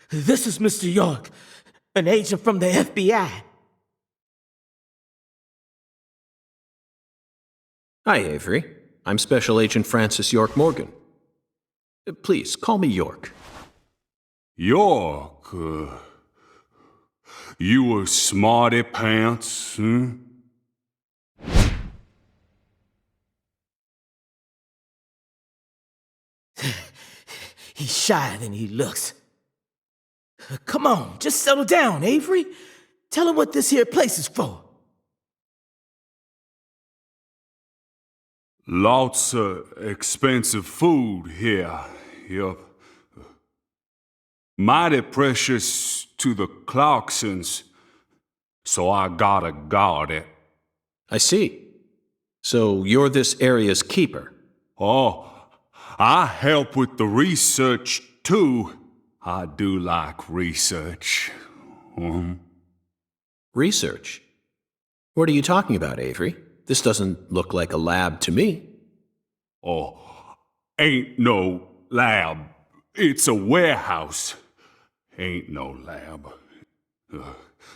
This is Mr. York, an agent from the FBI. Hi, Avery. I'm Special Agent Francis York Morgan. Please, call me York. York, you a smarty pants, huh? He's shyer than he looks. Come on, just settle down, Avery. Tell him what this here place is for. Lots of expensive food here. Yup. Mighty precious to the Clarksons, so I gotta guard it. I see. So you're this area's keeper. Oh, I help with the research too. I do like research. Research? What are you talking about, Avery? This doesn't look like a lab to me. Oh, ain't no lab. It's a warehouse. Ain't no lab.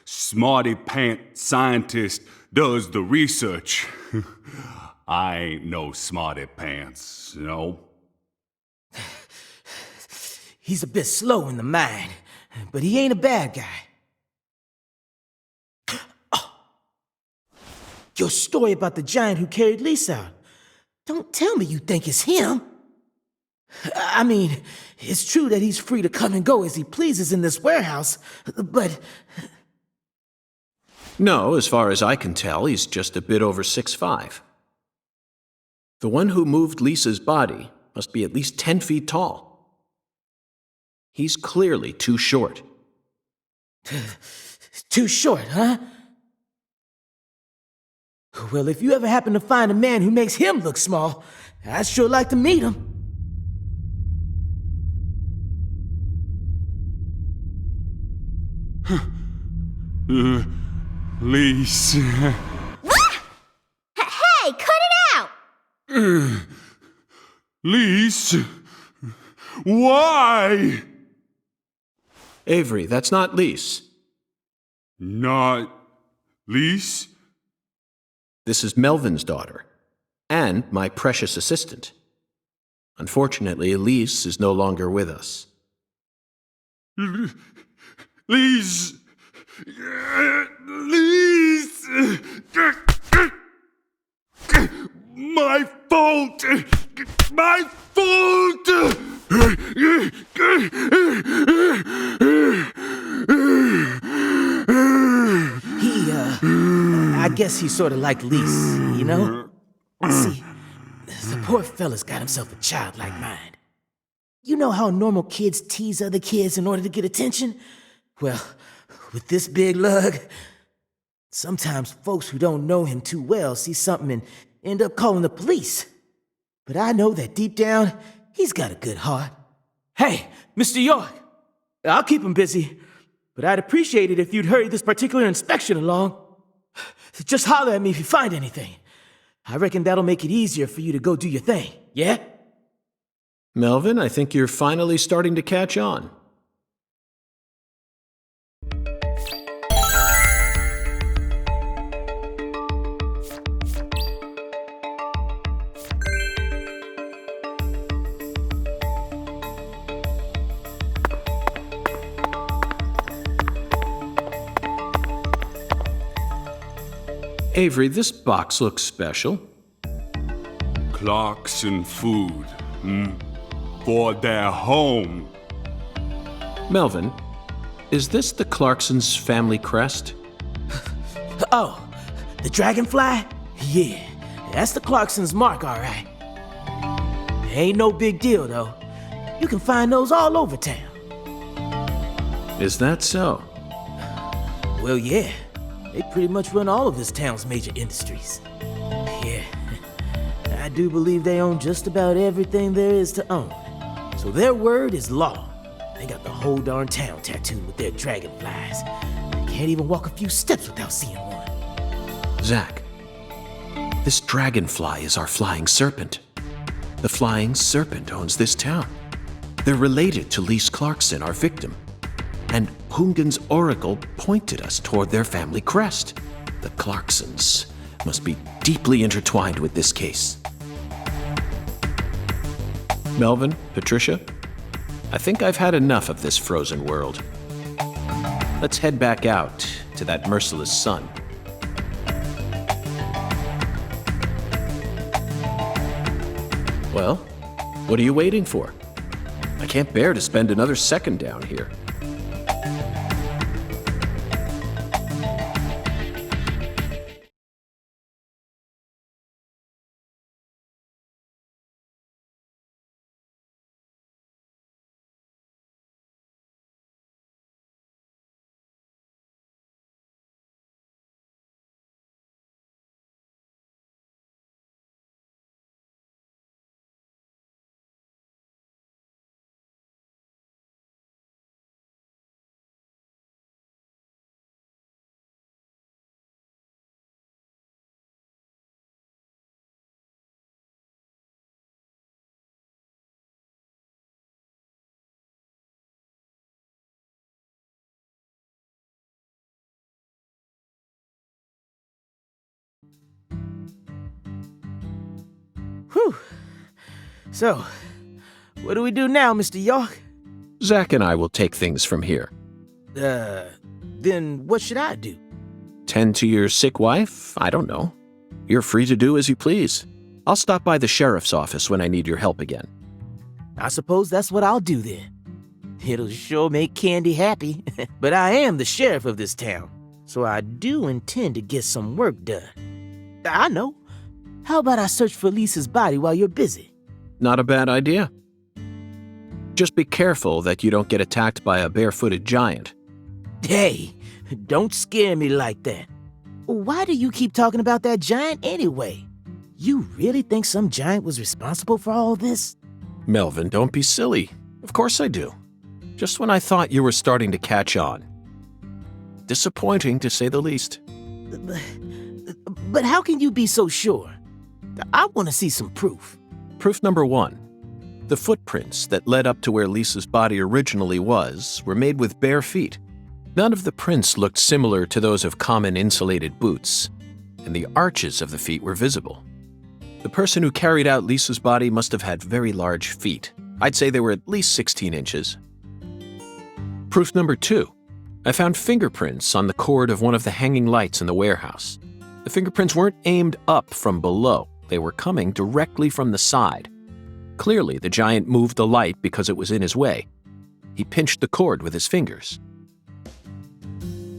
Smarty pant scientist does the research. I ain't no smarty pants, no. He's a bit slow in the mind, but he ain't a bad guy. Oh. Your story about the giant who carried Lisa out. Don't tell me you think it's him. I mean, it's true that he's free to come and go as he pleases in this warehouse, but... No, as far as I can tell, he's just a bit over 6'5". The one who moved Lisa's body must be at least 10 feet tall. He's clearly too short. Too short, huh? Well, if you ever happen to find a man who makes him look small, I'd sure like to meet him. Lise. Hey, cut it out! Lise. Why? Avery, that's not Lise. Not Lise? This is Melvin's daughter, and my precious assistant. Unfortunately, Elise is no longer with us. Lise! Lise! My fault! My fault! I guess he's sort of like Lise, you know? See, the poor fella's got himself a childlike mind. You know how normal kids tease other kids in order to get attention? Well, with this big lug, sometimes folks who don't know him too well see something and end up calling the police. But I know that deep down, he's got a good heart. Hey, Mr. York, I'll keep him busy, but I'd appreciate it if you'd hurry this particular inspection along. Just holler at me if you find anything. I reckon that'll make it easier for you to go do your thing, yeah? Melvin, I think you're finally starting to catch on. Avery, this box looks special. Clarkson food, for their home. Melvin, is this the Clarksons' family crest? Oh, the dragonfly? Yeah, that's the Clarksons' mark, all right. Ain't no big deal, though. You can find those all over town. Is that so? Well, yeah. They pretty much run all of this town's major industries. Yeah, I do believe they own just about everything there is to own. So their word is law. They got the whole darn town tattooed with their dragonflies. I can't even walk a few steps without seeing one. Zach, this dragonfly is our flying serpent. The flying serpent owns this town. They're related to Lise Clarkson, our victim. And Hungan's oracle pointed us toward their family crest. The Clarksons must be deeply intertwined with this case. Melvin, Patricia, I think I've had enough of this frozen world. Let's head back out to that merciless sun. Well, what are you waiting for? I can't bear to spend another second down here. Whew. So, what do we do now, Mr. York? Zach and I will take things from here. Then what should I do? Tend to your sick wife? I don't know. You're free to do as you please. I'll stop by the sheriff's office when I need your help again. I suppose that's what I'll do then. It'll sure make Candy happy. But I am the sheriff of this town, so I do intend to get some work done. I know. How about I search for Lisa's body while you're busy? Not a bad idea. Just be careful that you don't get attacked by a barefooted giant. Hey, don't scare me like that. Why do you keep talking about that giant anyway? You really think some giant was responsible for all this? Melvin, don't be silly. Of course I do. Just when I thought you were starting to catch on. Disappointing, to say the least. But how can you be so sure? I want to see some proof. Proof number 1. The footprints that led up to where Lisa's body originally was were made with bare feet. None of the prints looked similar to those of common insulated boots, and the arches of the feet were visible. The person who carried out Lisa's body must have had very large feet. I'd say they were at least 16 inches. Proof number 2. I found fingerprints on the cord of one of the hanging lights in the warehouse. The fingerprints weren't aimed up from below. They were coming directly from the side. Clearly, the giant moved the light because it was in his way. He pinched the cord with his fingers.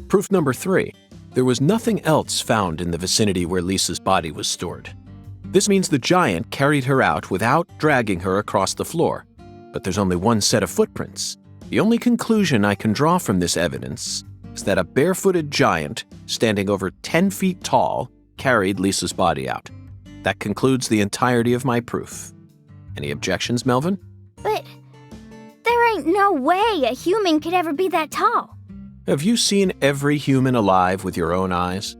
Proof number 3. There was nothing else found in the vicinity where Lisa's body was stored. This means the giant carried her out without dragging her across the floor. But there's only one set of footprints. The only conclusion I can draw from this evidence is that a barefooted giant, standing over 10 feet tall, carried Lisa's body out. That concludes the entirety of my proof. Any objections, Melvin? But there ain't no way a human could ever be that tall. Have you seen every human alive with your own eyes?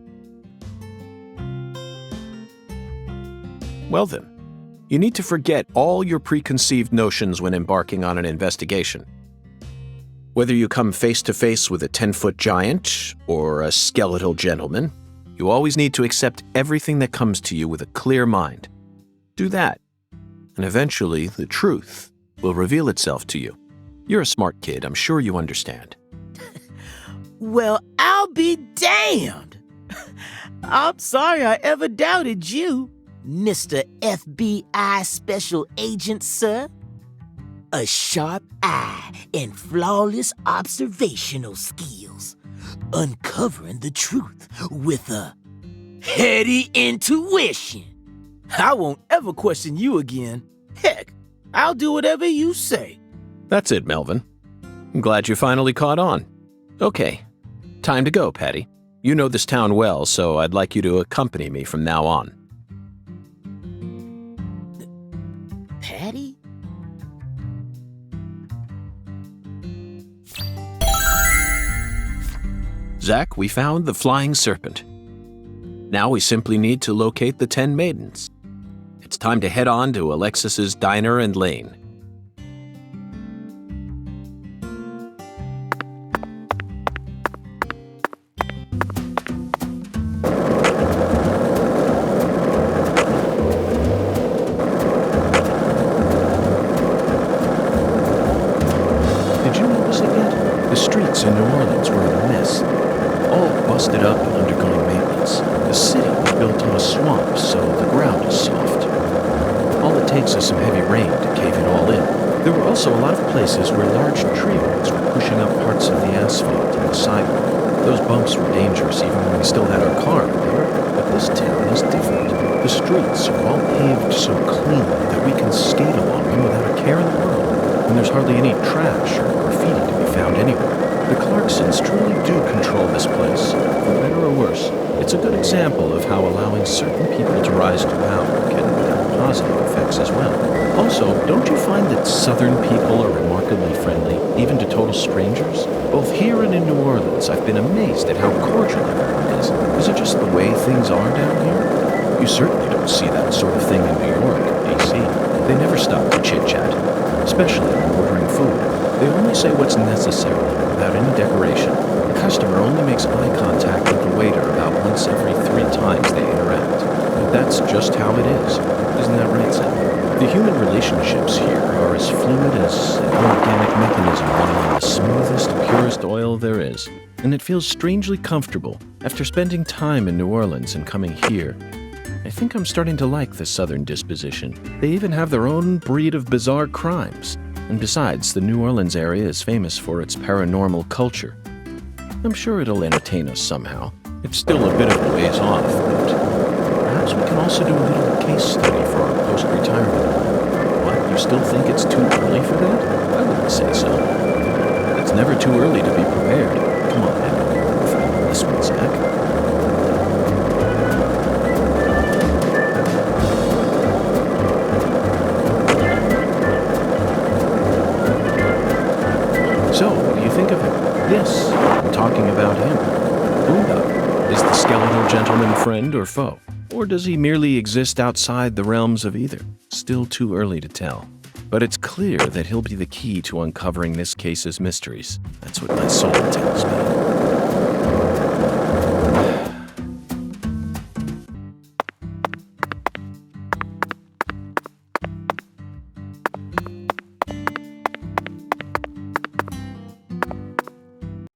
Well then, you need to forget all your preconceived notions when embarking on an investigation. Whether you come face to face with a 10-foot giant or a skeletal gentleman, you always need to accept everything that comes to you with a clear mind. Do that, and eventually the truth will reveal itself to you. You're a smart kid, I'm sure you understand. Well, I'll be damned. I'm sorry I ever doubted you, Mr. FBI Special Agent, sir. A sharp eye and flawless observational skills. Uncovering the truth with a heady intuition. I won't ever question you again. Heck, I'll do whatever you say. That's it, Melvin. I'm glad you finally caught on. Okay, time to go, Patty. You know this town well, so I'd like you to accompany me from now on. Patty? Zach, we found the flying serpent. Now we simply need to locate the 10 maidens. It's time to head on to Alexis's Diner and Lane. Did you notice it yet? The streets in New Orleans were a mess. All busted up and undergoing maintenance. The city was built on a swamp, so the ground is soft. All it takes is some heavy rain to cave it all in. There were also a lot of places where large tree roots were pushing up parts of the asphalt and the sidewalk. Those bumps were dangerous even when we still had our car, remember? But this town is different. The streets are all paved so cleanly that we can skate along them without a care in the world. And there's hardly any trash or graffiti to be found anywhere. The Clarksons truly do control this place, for better or worse. It's a good example of how allowing certain people to rise to power can have positive effects as well. Also, don't you find that Southern people are remarkably friendly, even to total strangers? Both here and in New Orleans, I've been amazed at how cordial everyone is. Is it just the way things are down here? You certainly don't see that sort of thing in New York, D.C. They never stop to chit-chat, especially when ordering food. They only say what's necessary, without any decoration. The customer only makes eye contact with the waiter about once every 3 times they interact. But that's just how it is. Isn't that right, Sam? The human relationships here are as fluid as an organic mechanism running on the smoothest, purest oil there is. And it feels strangely comfortable. After spending time in New Orleans and coming here, I think I'm starting to like the Southern disposition. They even have their own breed of bizarre crimes. And besides, the New Orleans area is famous for its paranormal culture. I'm sure it'll entertain us somehow. It's still a bit of a ways off, but perhaps we can also do a little case study for our post-retirement plan. What, you still think it's too early for that? I wouldn't say so. It's never too early to be prepared. Come on, I know you're with me on this one, Zach. So, what do you think of him? Yes, I'm talking about him. Boondoggle. Is the skeletal gentleman friend or foe? Or does he merely exist outside the realms of either? Still too early to tell. But it's clear that he'll be the key to uncovering this case's mysteries. That's what my soul tells me.